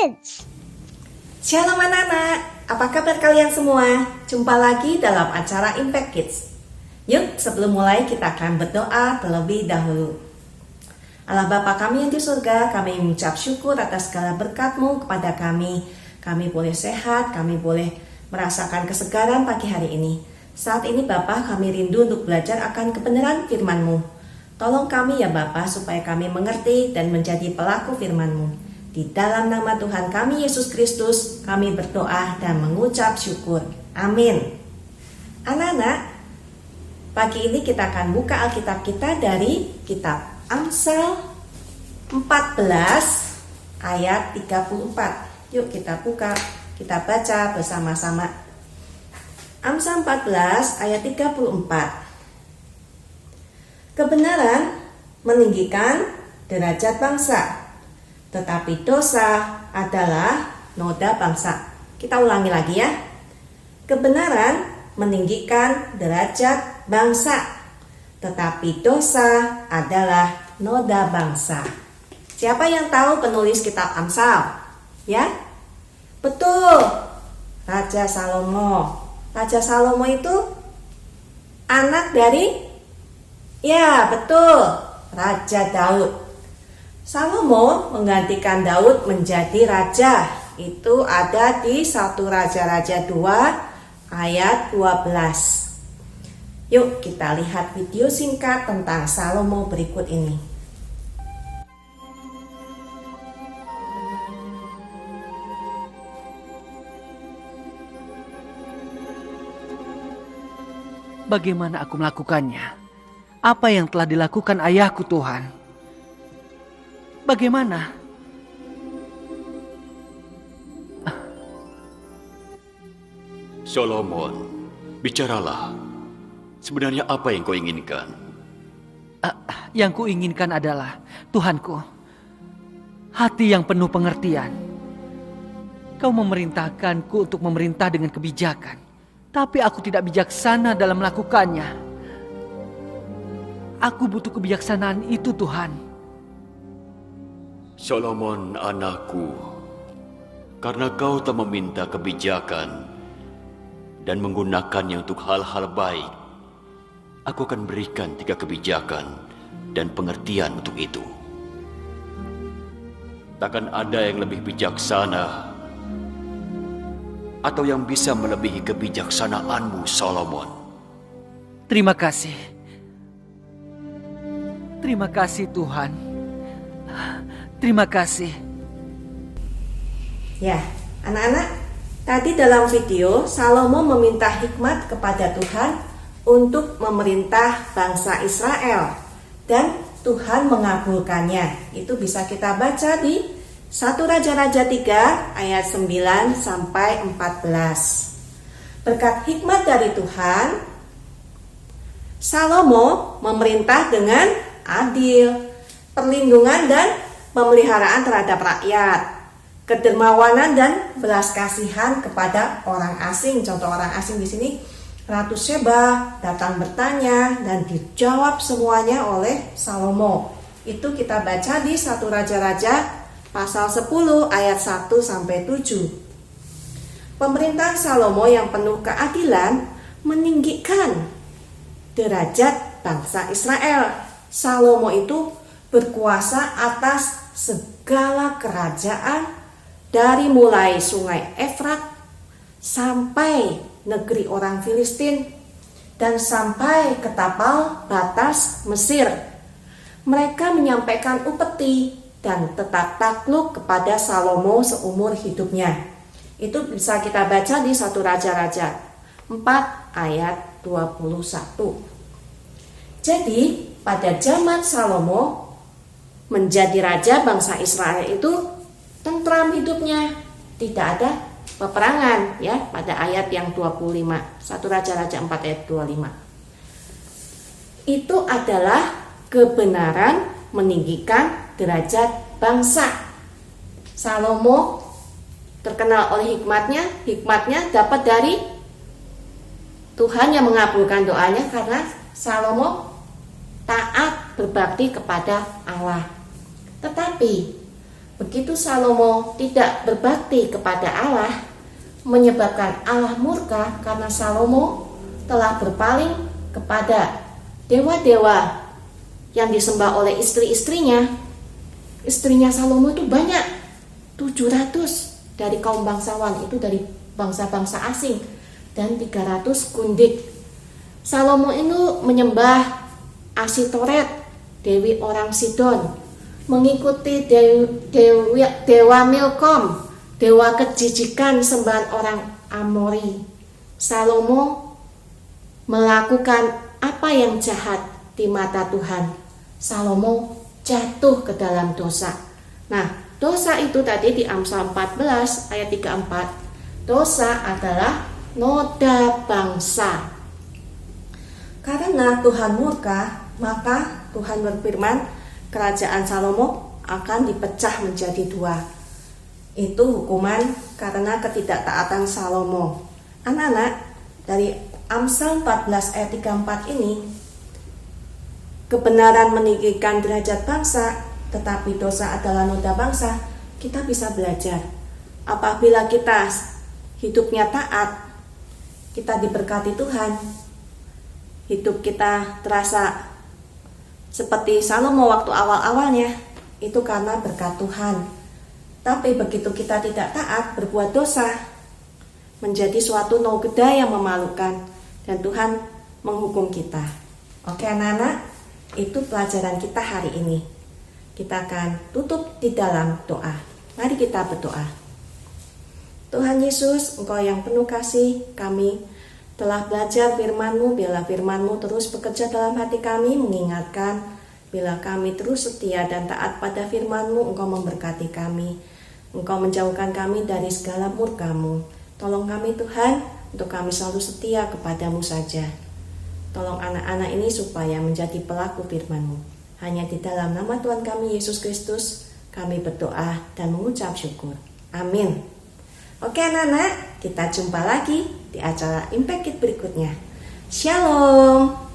Kids. Shalom anak-anak, apa kabar kalian semua? Jumpa lagi dalam acara Impact Kids. Yuk, sebelum mulai kita akan berdoa terlebih dahulu. Allah Bapa kami yang di surga, kami mengucap syukur atas segala berkat-Mu kepada kami. Kami boleh sehat, kami boleh merasakan kesegaran pagi hari ini. Saat ini Bapa, kami rindu untuk belajar akan kebenaran firman-Mu. Tolong kami ya Bapa, supaya kami mengerti dan menjadi pelaku firman-Mu. Di dalam nama Tuhan kami Yesus Kristus, kami berdoa dan mengucap syukur. Amin. Anak-anak, pagi ini kita akan buka Alkitab kita dari kitab Amsal 14 ayat 34. Yuk kita buka, kita baca bersama-sama. Amsal 14 ayat 34. Kebenaran meninggikan derajat bangsa, tetapi dosa adalah noda bangsa. Kita ulangi lagi ya. Kebenaran meninggikan derajat bangsa, tetapi dosa adalah noda bangsa. Siapa yang tahu penulis kitab Amsal? Ya? Betul. Raja Salomo. Raja Salomo itu anak dari, ya betul, Raja Daud. Salomo menggantikan Daud menjadi raja. Itu ada di 1 Raja-Raja 2 ayat 12. Yuk kita lihat video singkat tentang Salomo berikut ini. Bagaimana aku melakukannya? Apa yang telah dilakukan ayahku Tuhan? Bagaimana? Solomon, bicaralah. Sebenarnya apa yang kau inginkan? Yang ku inginkan adalah, Tuhanku, hati yang penuh pengertian. Kau memerintahkanku untuk memerintah dengan kebijakan, tapi aku tidak bijaksana dalam melakukannya. Aku butuh kebijaksanaan itu, Tuhan. Solomon anakku, karena kau telah meminta kebijakan dan menggunakannya untuk hal-hal baik, aku akan berikan 3 kebijakan dan pengertian untuk itu. Takkan ada yang lebih bijaksana atau yang bisa melebihi kebijaksanaanmu, Solomon. Terima kasih. Terima kasih, Tuhan. Terima kasih. Ya, anak-anak, tadi dalam video Salomo meminta hikmat kepada Tuhan untuk memerintah bangsa Israel, dan Tuhan mengabulkannya. Itu bisa kita baca di 1 Raja-Raja 3 ayat 9 sampai 14. Berkat hikmat dari Tuhan, Salomo memerintah dengan adil, perlindungan dan pemeliharaan terhadap rakyat, kedermawanan dan belas kasihan kepada orang asing. Contoh orang asing di sini, Ratu Sheba datang bertanya dan dijawab semuanya oleh Salomo. Itu kita baca di 1 Raja-Raja pasal 10 ayat 1 sampai 7. Pemerintahan Salomo yang penuh keadilan meninggikan derajat bangsa Israel. Salomo itu berkuasa atas segala kerajaan, dari mulai sungai Efrat sampai negeri orang Filistin dan sampai ke tapal batas Mesir. Mereka menyampaikan upeti dan tetap takluk kepada Salomo seumur hidupnya. Itu bisa kita baca di 1 Raja-Raja 4 ayat 21. Jadi pada zaman Salomo menjadi raja, bangsa Israel itu tentram hidupnya, tidak ada peperangan, ya, pada ayat yang 25, 1 Raja-Raja 4 ayat 25. Itu adalah kebenaran meninggikan derajat bangsa. Salomo terkenal oleh hikmatnya dapat dari Tuhan yang mengabulkan doanya karena Salomo taat berbakti kepada Allah. Tetapi begitu Salomo tidak berbakti kepada Allah, menyebabkan Allah murka karena Salomo telah berpaling kepada dewa-dewa yang disembah oleh istri-istrinya. Istrinya Salomo itu banyak, 700 dari kaum bangsawan, itu dari bangsa-bangsa asing, dan 300 kundik. Salomo itu menyembah Asitoret, dewi orang Sidon, mengikuti dewa Milkom, dewa kejijikan sembahan orang Amori. Salomo melakukan apa yang jahat di mata Tuhan. Salomo jatuh ke dalam dosa. Nah, dosa itu tadi di Amsal 14 ayat 34. Dosa adalah noda bangsa. Karena Tuhan murka, maka Tuhan berfirman, kerajaan Salomo akan dipecah menjadi 2. Itu hukuman karena ketidaktaatan Salomo. Anak-anak, dari Amsal 14 ayat 34 ini, kebenaran meninggikan derajat bangsa, tetapi dosa adalah noda bangsa. Kita bisa belajar. Apabila kita hidupnya taat, kita diberkati Tuhan. Hidup kita terasa seperti Salomo waktu awal-awalnya, itu karena berkat Tuhan. Tapi begitu kita tidak taat, berbuat dosa, menjadi suatu nogeda yang memalukan, dan Tuhan menghukum kita. Oke anak-anak, itu pelajaran kita hari ini. Kita akan tutup di dalam doa. Mari kita berdoa. Tuhan Yesus, Engkau yang penuh kasih, kami telah belajar firman-Mu. Biarlah firman-Mu terus bekerja dalam hati kami, mengingatkan. Bila kami terus setia dan taat pada firman-Mu, Engkau memberkati kami. Engkau menjauhkan kami dari segala murka-Mu. Tolong kami Tuhan, untuk kami selalu setia kepada-Mu saja. Tolong anak-anak ini supaya menjadi pelaku firman-Mu. Hanya di dalam nama Tuhan kami Yesus Kristus, kami berdoa dan mengucap syukur. Amin. Oke anak-anak, kita jumpa lagi di acara Impact Kids berikutnya. Shalom.